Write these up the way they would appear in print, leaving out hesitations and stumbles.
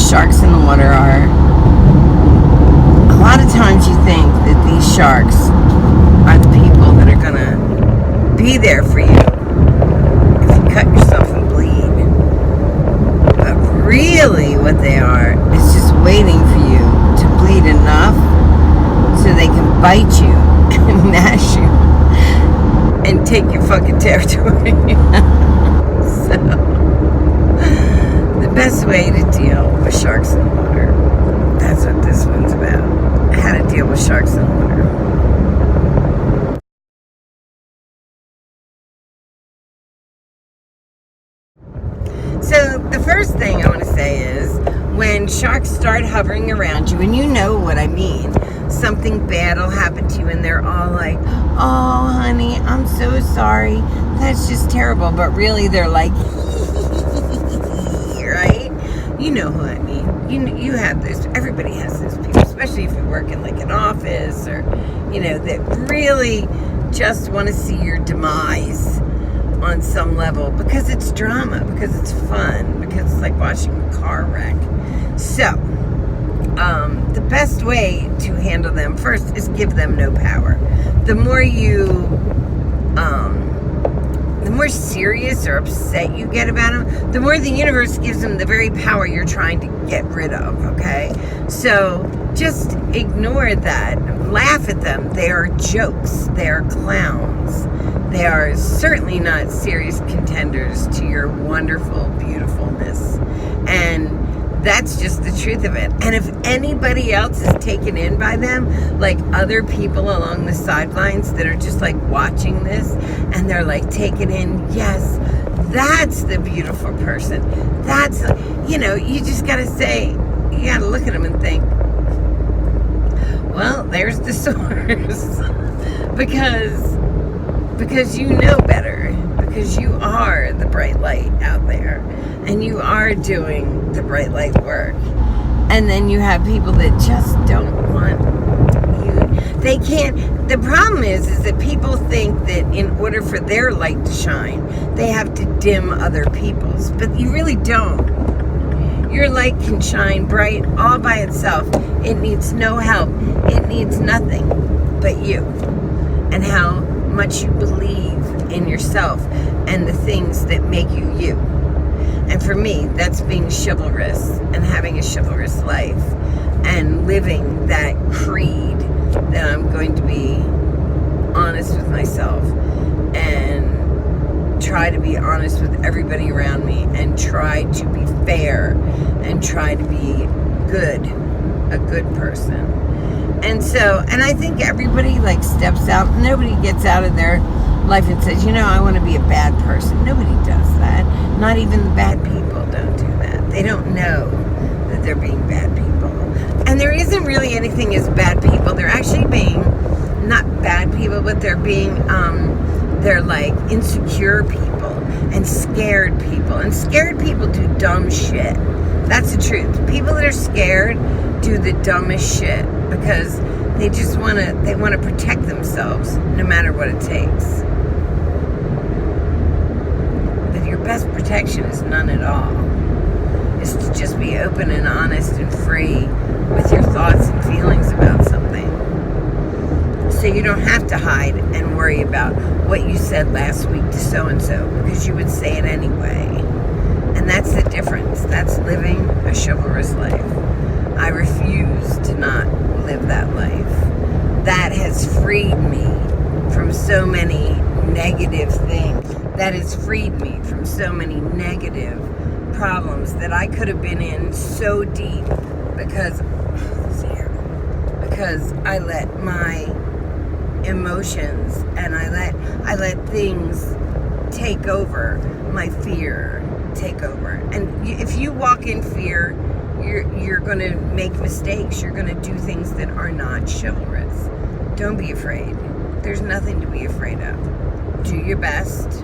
sharks in the water are, a lot of times you think that these sharks are the people that are going to be there for you if you cut yourself and bleed. But really what they are is just waiting for you to bleed enough so they can bite you and mash you and take your fucking territory. So, the best way to deal with sharks in the water, that's what this one's about. How to deal with sharks in the water. So, the first thing I want to say is, when sharks start hovering around you, and you know what I mean, something bad will happen to you and they're all like, oh honey, I'm so sorry, that's just terrible, but really they're like right? You know who I mean. You have those, everybody has those people, especially if you work in like an office or that really just want to see your demise on some level because it's drama, because it's fun, because it's like watching a car wreck. So the best way to handle them first is give them no power. The more the more serious or upset you get about them, the more the universe gives them the very power you're trying to get rid of, okay? So just ignore that. Laugh at them. They are jokes. They are clowns. They are certainly not serious contenders to your wonderful beautifulness. And that's just the truth of it. And if anybody else is taken in by them, like other people along the sidelines that are just like watching this and they're like taken in, yes, that's the beautiful person. That's, you just got to say, you got to look at them and think, well, there's the source. because you know better. Because you are the bright light out there. And you are doing the bright light work. And then you have people that just don't want you. They can't. The problem is that people think that in order for their light to shine, they have to dim other people's. But you really don't. Your light can shine bright all by itself. It needs no help. It needs nothing but you. And how much you believe in yourself and the things that make you you. And for me, that's being chivalrous and having a chivalrous life and living that creed that I'm going to be honest with myself and try to be honest with everybody around me and try to be fair and try to be good, a good person. And I think everybody like steps out. Nobody gets out of their life and says, I want to be a bad person. Nobody does that. Not even the bad people don't do that. They don't know that they're being bad people. And there isn't really anything as bad people. They're actually being not bad people, but they're being, they're like insecure people and scared people. And scared people do dumb shit. That's the truth. People that are scared do the dumbest shit because they just want to protect themselves no matter what it takes. But your best protection is none at all. It's to just be open and honest and free with your thoughts and feelings about something. So you don't have to hide and worry about what you said last week to so-and-so because you would say it anyway. And that's the difference. That's living a chivalrous life. I refuse to not live that life. That has freed me from so many negative things. That has freed me from so many negative problems that I could have been in so deep because I let my emotions and I let things take over, my fear take over. And if you walk in fear, you're going to make mistakes. You're going to do things that are not chivalrous. Don't be afraid. There's nothing to be afraid of. Do your best.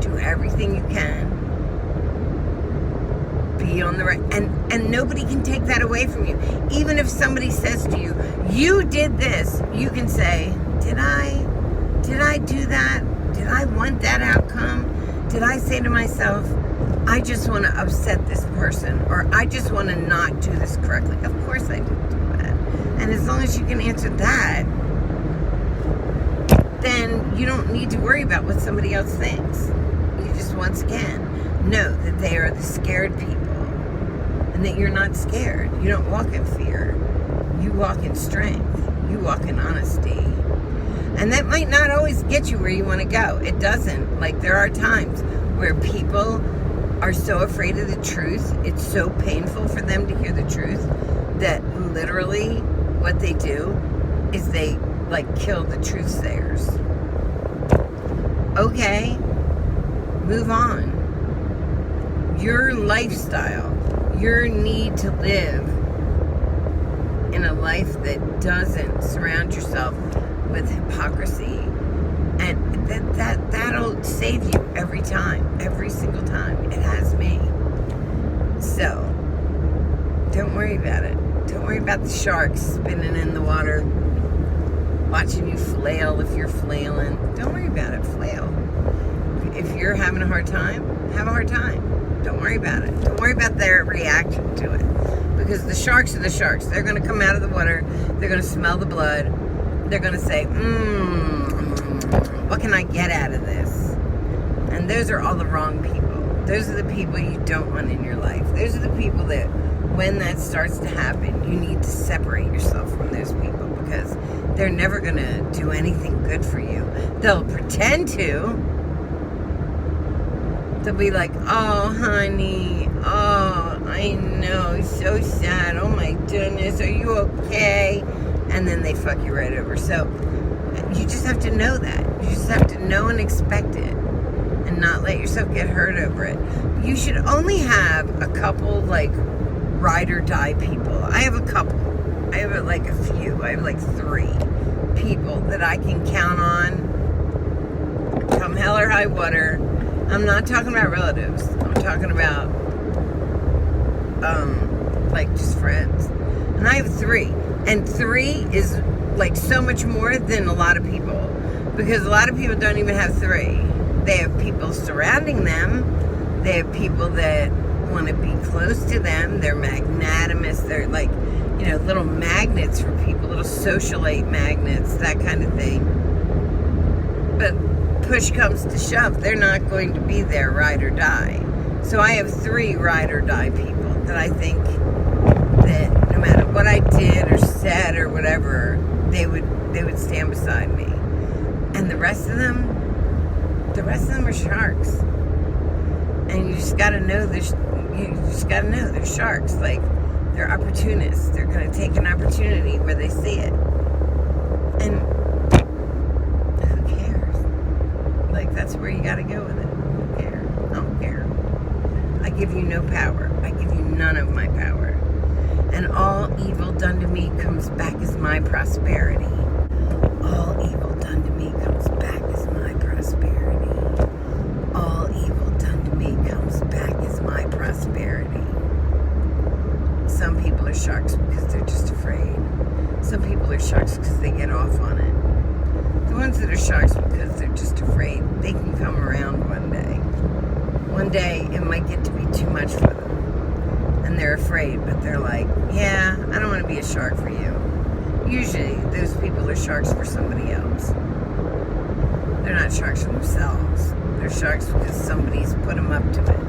Do everything you can. Be on the right. And nobody can take that away from you. Even if somebody says to you, you did this, you can say, did I do that? Did I want that outcome? Did I say to myself, I just want to upset this person, or or I just want to not do this correctly. Of course I didn't do that. And as long as you can answer that, then you don't need to worry about what somebody else thinks. You just, once again, know that they are the scared people and that you're not scared. You don't walk in fear. You walk in strength. You walk in honesty. And that might not always get you where you want to go. It doesn't. Like, there are times where people are so afraid of the truth, it's so painful for them to hear the truth, that literally what they do is they, like, kill the truth-sayers. Okay, move on. Your lifestyle, your need to live in a life that doesn't surround yourself with hypocrisy, and that'll save you every time, every single time. It has me. So don't worry about it. Don't worry about the sharks spinning in the water, watching you flail if you're flailing. Don't worry about it. Flail. If you're having a hard time, have a hard time. Don't worry about it. Don't worry about their reaction to it, because the sharks are the sharks. They're going to come out of the water. They're going to smell the blood. They're going to say, what can I get out of this? And those are all the wrong people. Those are the people you don't want in your life. Those are the people that, when that starts to happen, you need to separate yourself from those people, because they're never going to do anything good for you. They'll pretend to. They'll be like, oh, honey, oh, I know, so sad, oh my goodness, are you okay? And then they fuck you right over. So you just have to know that. You just have to know and expect it, and not let yourself get hurt over it. You should only have a couple, like, ride or die people. I have a couple. I have like a few. I have like 3 people that I can count on come hell or high water. I'm not talking about relatives. I'm talking about like just friends. And I have 3. And 3 is like so much more than a lot of people, because a lot of people don't even have 3. They have people surrounding them. They have people that want to be close to them. They're magnanimous. They're like, you know, little magnets for people, little socialite magnets, that kind of thing. But push comes to shove, they're not going to be there, ride or die. So I have 3 ride or die people that I think that no matter what I did or said or whatever, they would stand beside me. And the rest of them are sharks. And you just gotta know they're sharks. Like, they're opportunists. They're gonna take an opportunity where they see it. And who cares? Like, that's where you gotta go with it. Who cares? I don't care. I give you no power. I give you none of my power. And all evil done to me comes back as my prosperity. All evil done to me comes back as my prosperity. All evil done to me comes back as my prosperity. Some people are sharks because they're just afraid. Some people are sharks because they get off on it. The ones that are sharks because they're just afraid, they can come around one day. One day it might get to be too much for them. And they're afraid, but they're like, yeah, I don't want to be a shark for you. Usually those people are sharks for somebody else. They're not sharks for themselves. They're sharks because somebody's put them up to it.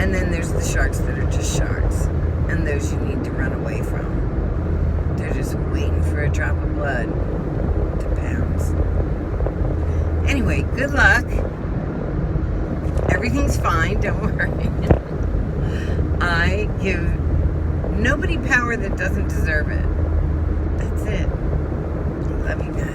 And then there's the sharks that are just sharks. And those you need to run away from. They're just waiting for a drop of blood to pounce. Anyway, good luck. Everything's fine, don't worry. I give nobody power that doesn't deserve it. That's it. Love you guys.